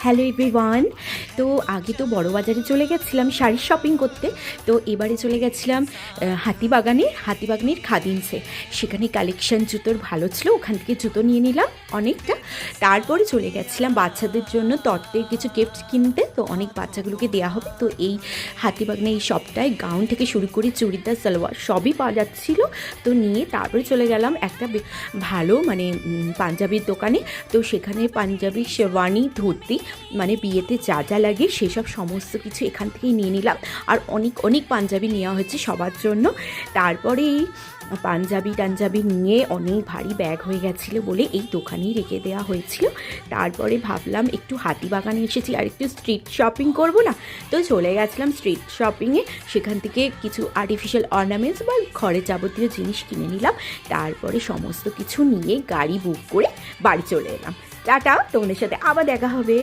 Hello everyone. তো আগে তো বড় বাজারে চলে গেছিলাম শাড়ির শপিং করতে। তো এবারে চলে গেছিলাম হাতিবাগানের খাদিমসে। সেখানে কালেকশন জুতোর ভালো ছিল, ওখান থেকে জুতো নিয়ে নিলাম অনেকটা। তারপরে চলে গেছিলাম বাচ্চাদের জন্য তত্ত্বের কিছু গিফট কিনতে, তো অনেক বাচ্চাগুলোকে দেওয়া হবে। তো এই হাতিবাগানের এই শপটায় গাউন থেকে শুরু করে চুড়িদার সালোয়ার সবই পাওয়া যাচ্ছিলো। তো নিয়ে তারপরে চলে গেলাম একটা ভালো পাঞ্জাবির দোকানে। তো সেখানে পাঞ্জাবি, শেরওয়ানি, ধুতি মানে বিয়েতে যা যা লাগে সেসব সমস্ত কিছু এখান থেকেই নিয়ে নিলাম। আর অনেক অনেক পাঞ্জাবি নেওয়া হয়েছে সবার জন্য। তারপরে এই পাঞ্জাবি নিয়ে অনেক ভারী ব্যাগ হয়ে গেছিলো বলে এই দোকানেই রেখে দেওয়া হয়েছিল। তারপরে ভাবলাম একটু হাতিবাগানে এসেছি আর একটু স্ট্রিট শপিং করব না, তো চলে গেছিলাম স্ট্রিট শপিংয়ে। সেখান থেকে কিছু আর্টিফিশিয়াল অর্নামেন্টস বা ঘরে যাবতীয় জিনিস কিনে নিলাম। তারপরে সমস্ত কিছু নিয়ে গাড়ি বুক করে বাড়ি চলে এলাম। টাটা, তোমাদের সাথে আবার দেখা হবে।